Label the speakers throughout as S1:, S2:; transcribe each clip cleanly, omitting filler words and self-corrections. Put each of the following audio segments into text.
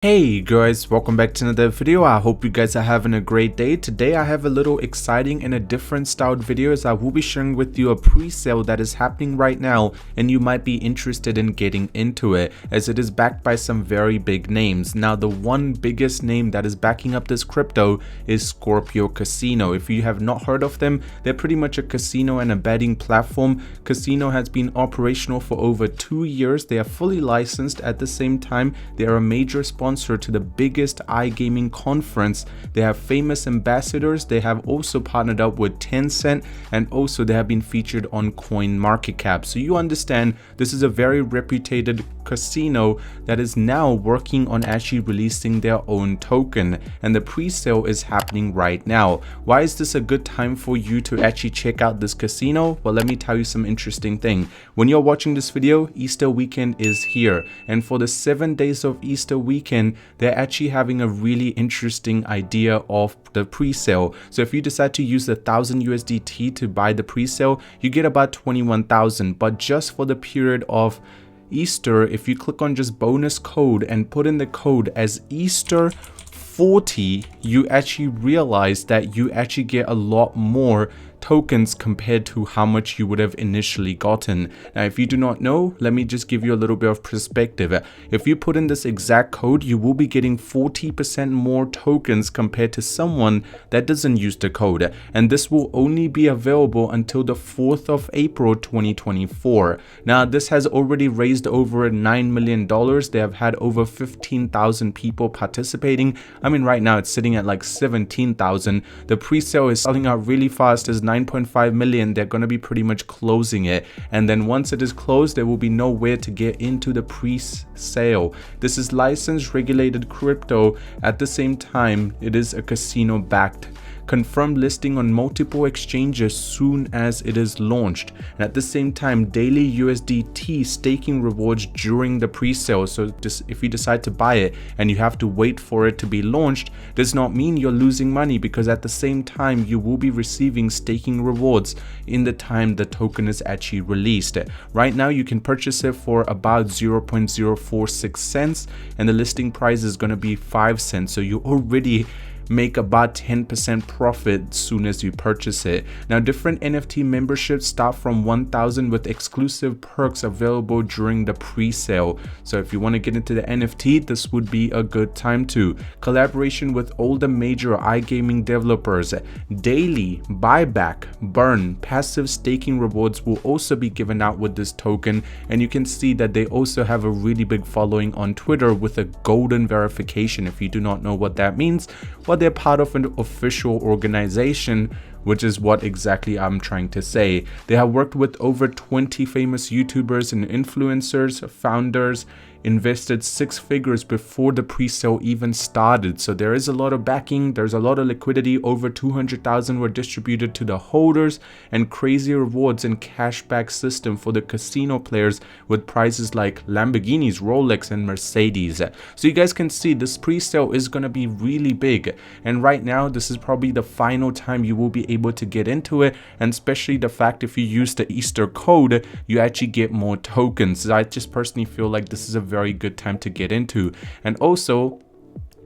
S1: Hey guys, welcome back to another video. I hope you guys are having a great day. Today I have a little exciting and a different styled video as I will be sharing with you a pre-sale that is happening right now and you might be interested in getting into it as it is backed by some very big names. Now the one biggest name that is backing up this crypto is Scorpio Casino. If you have not heard of them, they're pretty much a casino and a betting platform. Casino has been operational for over 2 years. They are fully licensed. At the same time, they are a major sponsor to the biggest iGaming conference. They have famous ambassadors. They have also partnered up with Tencent and also they have been featured on CoinMarketCap. So you understand this is a very reputed casino that is now working on actually releasing their own token, and the pre-sale is happening right now. Why is this a good time for you to actually check out this casino? Well, let me tell you some interesting thing. When you're watching this video, Easter weekend is here, and for the 7 days of Easter weekend, they're actually having a really interesting idea of the pre-sale. So if you decide to use the 1000 USDT to buy the pre-sale, you get about 21,000, but just for the period of Easter, if you click on just bonus code and put in the code as Easter 40, you actually realize that you actually get a lot more tokens compared to how much you would have initially gotten. Now, if you do not know, let me just give you a little bit of perspective. If you put in this exact code, you will be getting 40% more tokens compared to someone that doesn't use the code. And this will only be available until the 4th of April 2024. Now, this has already raised over $9 million. They have had over 15,000 people participating. I mean, right now it's sitting at like 17,000. The pre-sale is selling out really fast. As 9.5 million, they're going to be pretty much closing it, and then once it is closed there will be nowhere to get into the pre-sale. This is licensed regulated crypto. At the same time, it is a casino backed, confirmed listing on multiple exchanges soon as it is launched, and at the same time daily USDT staking rewards during the pre-sale. So if you decide to buy it and you have to wait for it to be launched, does not mean you're losing money, because at the same time you will be receiving staking rewards in the time the token is actually released. Right now you can purchase it for about 0.046 cents and the listing price is going to be 5 cents, so you already make about 10% profit as soon as you purchase it. Now, different NFT memberships start from 1,000 with exclusive perks available during the pre-sale. So if you want to get into the NFT, this would be a good time to. Collaboration with all the major iGaming developers. Daily buyback, burn, passive staking rewards will also be given out with this token, and you can see that they also have a really big following on Twitter with a golden verification. If you do not know what that means, well, they're part of an official organization, which is what exactly I'm trying to say. They have worked with over 20 famous YouTubers and influencers, founders, invested 6 figures before the pre-sale even started. So there is a lot of backing, there's a lot of liquidity. Over 200,000 were distributed to the holders, and crazy rewards and cashback system for the casino players with prizes like Lamborghinis, Rolex and Mercedes. So you guys can see this pre-sale is going to be really big, and right now this is probably the final time you will be able to get into it, and especially the fact if you use the Easter code you actually get more tokens. So I just personally feel like this is a very good time to get into. And also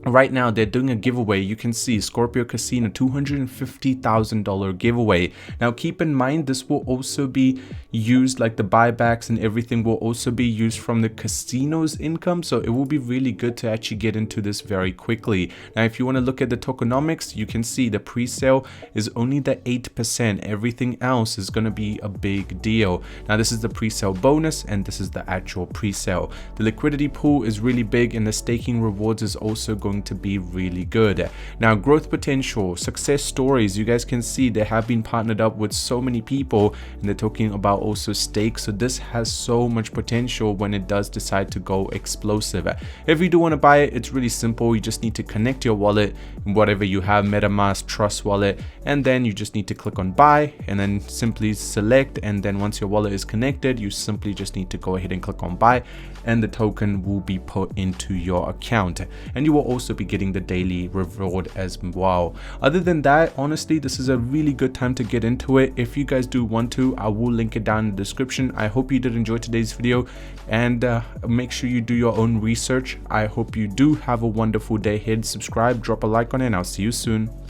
S1: right now they're doing a giveaway. You can see Scorpio Casino $250,000 giveaway. Now keep in mind this will also be used, like the buybacks and everything will also be used from the casino's income, so it will be really good to actually get into this very quickly. Now if you want to look at the tokenomics, you can see the pre-sale is only the 8%. Everything else is going to be a big deal. Now this is the pre-sale bonus and this is the actual pre-sale. The liquidity pool is really big and the staking rewards is also going to be really good. Now growth potential, success stories, you guys can see they have been partnered up with so many people and they're talking about also stakes. So this has so much potential when it does decide to go explosive. If you do want to buy it, it's really simple. You just need to connect your wallet, whatever you have, MetaMask, Trust Wallet, and then you just need to click on buy and then simply select, and then once your wallet is connected you simply just need to go ahead and click on buy and the token will be put into your account. And you will also also be getting the daily reward as well. Other than that, honestly, this is a really good time to get into it. If you guys do want to, I will link it down in the description. I hope you did enjoy today's video, and make sure you do your own research. I hope you do have a wonderful day ahead. Subscribe, drop a like on it, and I'll see you soon.